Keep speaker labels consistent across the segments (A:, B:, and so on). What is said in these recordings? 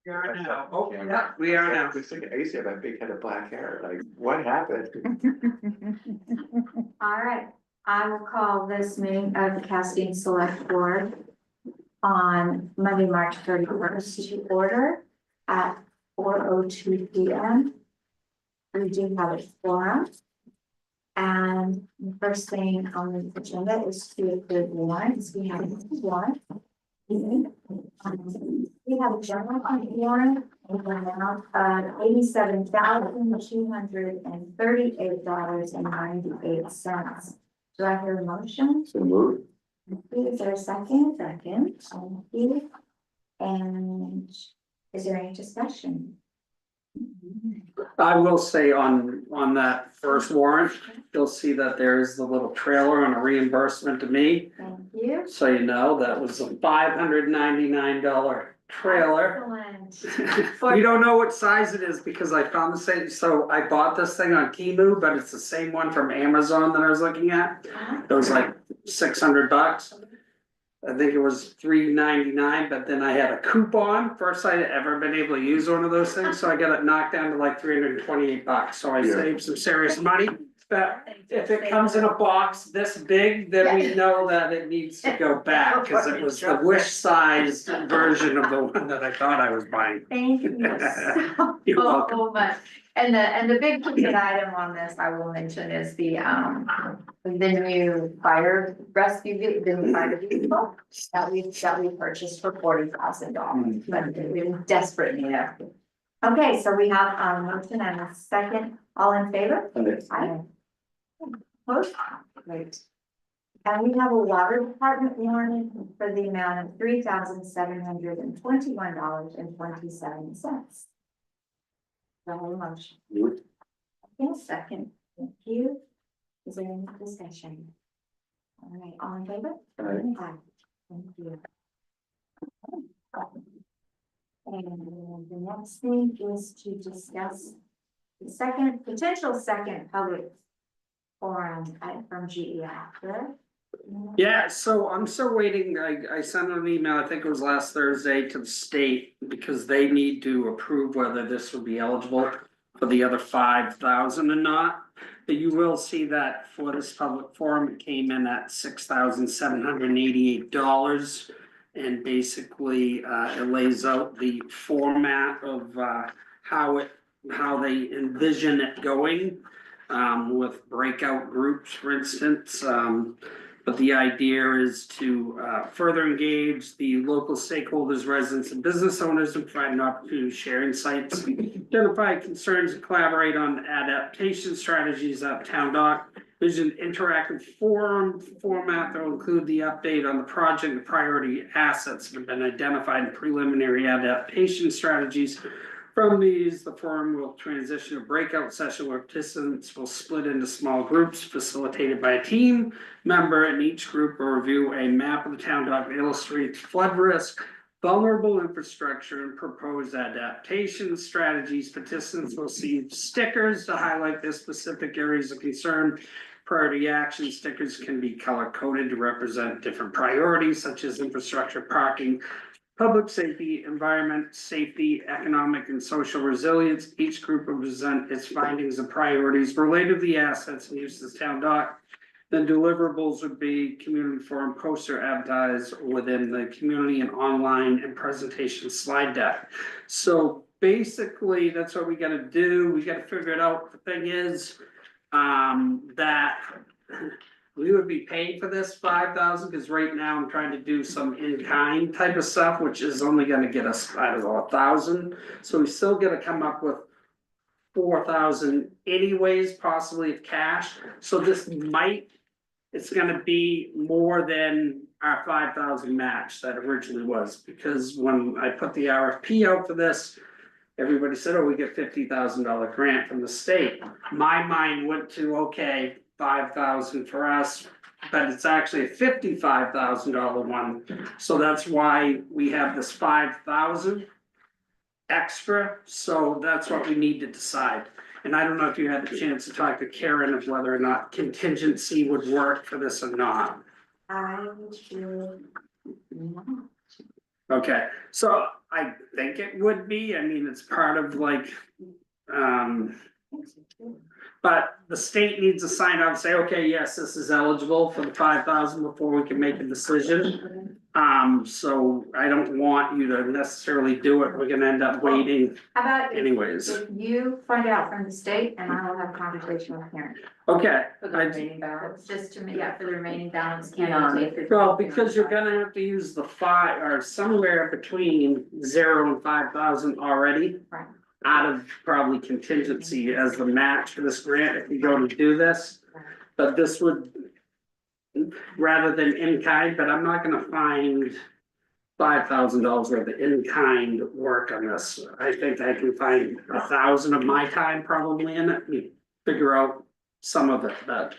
A: We are now. Oh, yeah, we are now.
B: I was thinking, I used to have that big head of black hair, like, what happened?
C: All right, I will call this meeting of the Castine Select Board on Monday, March 31st to order at 4:02 p.m. We do have a forum. And the first thing on the agenda is to approve warrants. We have one. We have a general fund warrant in the amount of $87,238.98. Do I hear a motion?
B: So moved.
C: Thank you. Is there a second? Second. Thank you. And is there any discussion?
A: I will say on that first warrant, you'll see that there is the little trailer on a reimbursement to me.
C: Thank you.
A: So you know, that was a $599 trailer.
C: Excellent.
A: We don't know what size it is because I found the same, so I bought this thing on Temu, but it's the same one from Amazon that I was looking at. It was like $600. I think it was $399, but then I had a coupon, first I'd ever been able to use one of those things, so I got it knocked down to like $328, so I
B: Yeah.
A: saved some serious money. But if it comes in a box this big, then we know that it needs to go back, cause it was the wish sized version of the one that I thought I was buying.
C: Thank you
A: You're welcome.
C: so much. And the big ticket item on this, I will mention, is the new fire rescue, the new fire vehicle that we purchased for $40,000, but we're in desperate need of. Okay, so we have a motion and a second. All in favor? Aye. Opposed? Great. And we have a water department warrant for the amount of $3,721.27. The whole motion.
B: Moved.
C: Okay, second. Thank you. Is there any discussion? All right, all in favor? Aye. Thank you. And the next thing is to discuss the potential second public forum from GEI. Correct?
A: Yeah, so I'm still waiting, I sent an email, I think it was last Thursday, to the state, because they need to approve whether this would be eligible for the other 5,000 or not. But you will see that for this public forum, it came in at $6,788. And basically, it lays out the format of how they envision it going. With breakout groups, for instance. But the idea is to further engage the local stakeholders, residents and business owners, and provide an opportunity to share insights, identify concerns, and collaborate on adaptation strategies at Town Dock. There's an interactive forum format that will include the update on the project, the priority assets that have been identified, and preliminary adaptation strategies. From these, the forum will transition to a breakout session where participants will split into small groups facilitated by a team member, and each group will review a map of the town dock that illustrates flood risk, vulnerable infrastructure, and proposed adaptation strategies. Participants will see stickers to highlight their specific areas of concern. Priority action stickers can be color coded to represent different priorities such as infrastructure, parking, public safety, environment, safety, economic and social resilience. Each group will present its findings and priorities related to the assets and uses of town dock. Then deliverables would be community forum poster advertised within the community and online and presentation slide deck. So basically, that's what we gotta do. We gotta figure it out. The thing is, that we would be paying for this 5,000, because right now I'm trying to do some in-kind type of stuff, which is only gonna get us, I don't know, 1,000. So we still gotta come up with 4,000 anyways, possibly of cash. So this it's gonna be more than our 5,000 match that originally was, because when I put the RFP out for this, everybody said, oh, we get $50,000 grant from the state. My mind went to, okay, 5,000 for us, but it's actually a $55,000 one. So that's why we have this 5,000 extra. So that's what we need to decide. And I don't know if you had the chance to talk to Karen of whether or not contingency would work for this or not.
C: I would not.
A: Okay, so I think it would be, I mean, it's part of like, um. But the state needs to sign off, and say, okay, yes, this is eligible for the 5,000 before we can make a decision. So I don't want you to necessarily do it, we're gonna end up waiting
C: How about
A: anyways.
C: if you find out from the state and I will have a conversation with parents?
A: Okay,
C: For the
A: I-
C: remaining balance, just to, yeah, for the remaining balance, can you take it?
A: well, because you're gonna have to use the 5 or somewhere between 0 and 5,000 already.
C: Right.
A: Out of probably contingency as the match for this grant, if you go to do this. But this would, rather than in kind, but I'm not gonna find $5,000 worth of in kind work on this. I think I can find 1,000 of my time probably in it, and figure out some of it, but,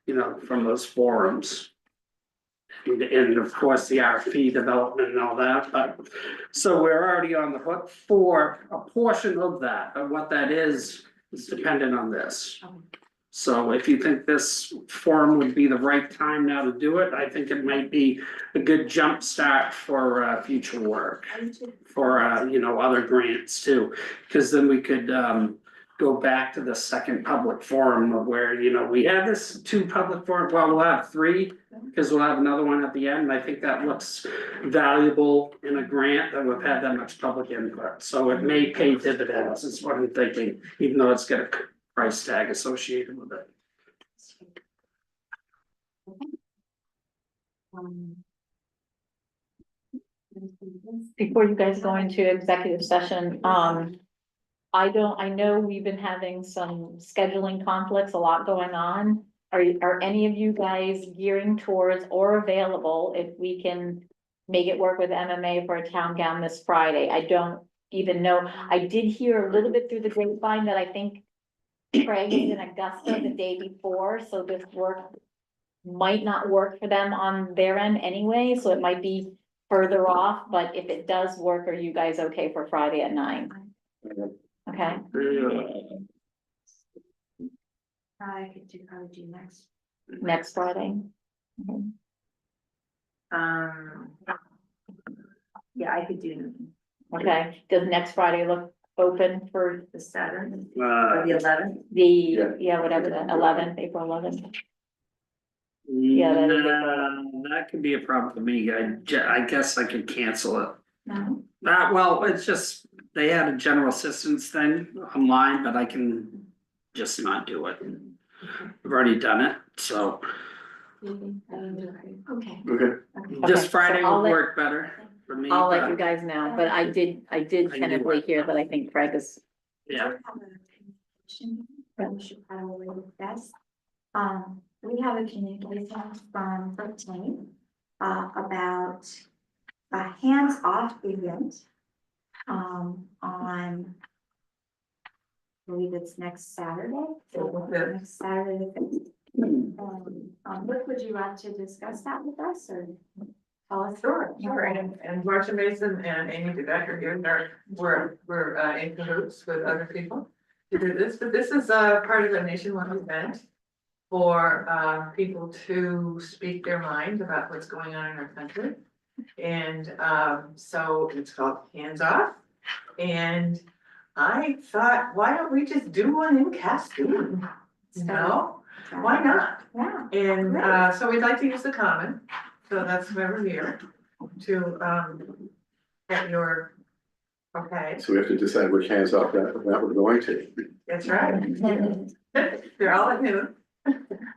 A: you know, from those forums. And of course, the RFP development and all that, but, so we're already on the hook for a portion of that, but what that is dependent on this. So if you think this forum would be the right time now to do it, I think it might be a good jump start for future work. For you know, other grants too, because then we could go back to the second public forum of where, you know, we had this 2 public forum, well, we'll have 3. Because we'll have another one at the end, I think that looks valuable in a grant that we've had that much public input, so it may pay dividends, is what I'm thinking, even though it's got a price tag associated with it.
D: Before you guys go into executive session, I know we've been having some scheduling conflicts, a lot going on. Are any of you guys gearing towards or available if we can make it work with MMA for a town gown this Friday? I don't even know. I did hear a little bit through the grapevine that I think Craig is in Augusta the day before, so this work might not work for them on their end anyway, so it might be further off, but if it does work, are you guys okay for Friday at 9? Okay,
C: I could do, probably do
D: next Friday. Okay.
C: Yeah, I could do
D: Okay, does next Friday look open for
C: the 7th
A: Uh,
C: or the 11th.
D: yeah, whatever, the 11th, April 11th? Yeah, that is
A: that could be a problem for me, I guess I could cancel it.
C: No,
A: Well, it's just, they had a general assistance thing online, but I can just not do it. I've already done it, so
C: okay.
B: Okay.
A: this
D: so
A: Friday
D: I'll
A: would
D: let-
A: work better for me.
D: I'll let
A: but-
D: you guys know, but I did tentatively hear that I think Craig is,
A: Yeah,
C: We should probably discuss. We have a communication from 13, about a hands-off event. On. I believe it's next Saturday. Next Saturday. the 5th. Rick, would you like to discuss that with us or tell us?
E: Sure, and Marcia Mason and Amy DeBecker here, we're in cahoots with other people to do this, but this is part of a nationwide event for people to speak their mind about what's going on in our country. And so it's called Hands Off, and I thought, why don't we just do one in Castine? No, why not?
C: Yeah.
E: And so we'd like to use the common, so that's why we're here, to get your, okay,
B: So we have to decide which hands off that we're going to.
E: that's right. They're all at noon.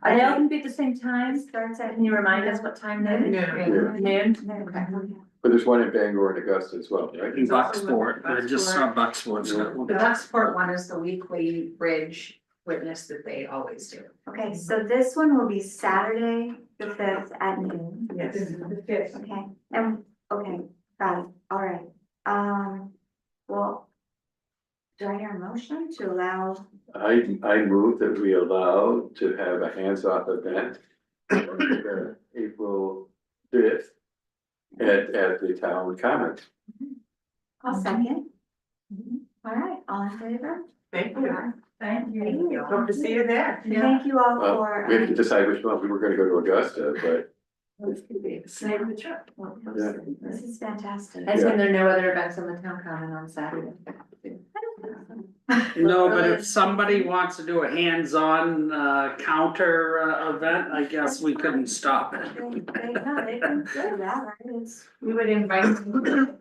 F: Are they all gonna be at the same time? Starts at, can you remind us what time that is?
E: Noon.
F: Noon?
B: But there's one in Bangor and Augusta as well, right?
A: in Bucksport, I just saw Bucksport's got one.
F: The Bucksport one is the weekly bridge witness that they always do.
C: Okay, so this one will be Saturday, the 5th at noon.
E: Yes.
F: The 5th.
C: Okay, okay, got it, all right, well. Do I hear a motion to allow?
B: I move that we allow to have a hands off event on April 5th at the town common.
C: I'll second. All right, all in favor?
E: Thank you.
F: Thank you.
E: Hope to see you there.
C: Thank you all
B: Well,
C: for.
B: we have to decide which one. We were gonna go to Augusta, but
F: Save the trip.
B: Yeah.
C: This is fantastic.
F: I assume there are no other events on the town common on Saturday.
A: No, but if somebody wants to do a hands-on counter event, I guess we couldn't stop it.
C: They can do that, right? It's,
E: We would invite them.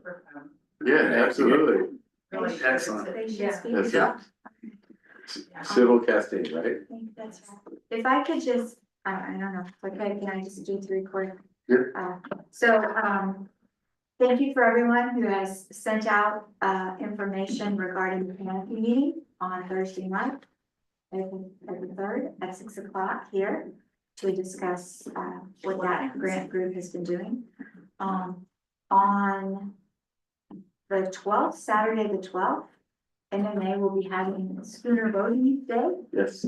B: Yeah, absolutely.
E: Really.
A: Excellent.
C: they should
F: Yeah.
C: speak.
B: That's
A: Yeah.
B: Civil Castine, right?
C: I think that's right. If I could just, I don't know, okay, can I just do 3 quarter?
B: Yeah.
C: Thank you for everyone who has sent out, information regarding the canopy meeting on Thursday night. Every third at 6 o'clock here to discuss, what that grant group has been doing. On the 12th, Saturday, the 12th, MMA will be having Schooner Boating Day.
B: Yes.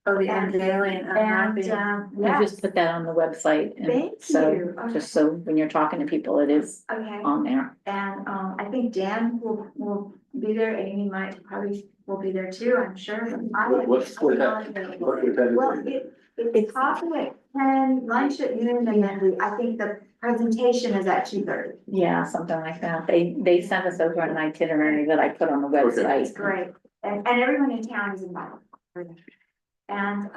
F: Oh, the
C: And-
F: unveiling of
C: And,
F: Happy.
D: We just put that on the website, and
C: Thank
D: so,
C: you.
D: just so when you're talking to people, it is
C: Okay,
D: on there.
C: and, I think Dan will be there, Amy might probably will be there too, I'm sure.
B: What time
C: Well,
B: is it?
C: it's coffee at 10, lunch at noon, and then I think the presentation is at 2:30.
D: Yeah, something like that. They sent us over an itinerary that I put on the
C: It's
D: website.
C: great, and everyone in town is invited. And,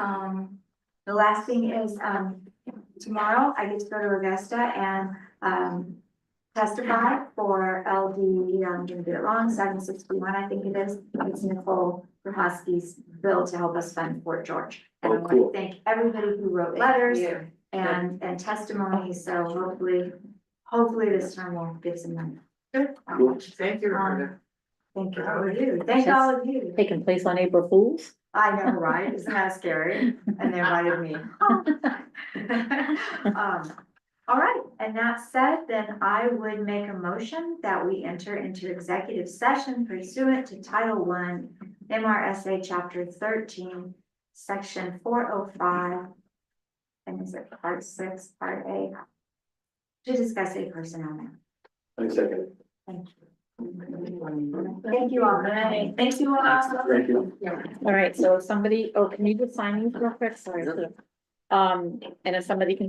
C: the last thing is, tomorrow I get to go to Augusta and, testify for LD, I'm gonna get it wrong, 761, I think it is. It's Nicole Prohaski's bill to help us fund Fort George. And I
B: Oh,
C: want
B: cool.
C: to thank everybody who wrote letters and testimonies, so hopefully this time we'll get some money.
B: Cool.
E: Thank you, Roberta.
C: Thank you, all of you, thank all of you.
D: Taking place on April Fools.
C: I know, right? Isn't that scary? And they invited me. All right, and that said, then I would make a motion that we enter into executive session pursuant to Title I, MRSA Chapter 13, Section 405. And is it Part 6, Part A? To discuss a personnel matter.
B: I second.
C: Thank you. Thank you all. Thank you all.
B: Thank you.
D: All right, so if somebody, can you just sign these real quick? Sorry. And if somebody can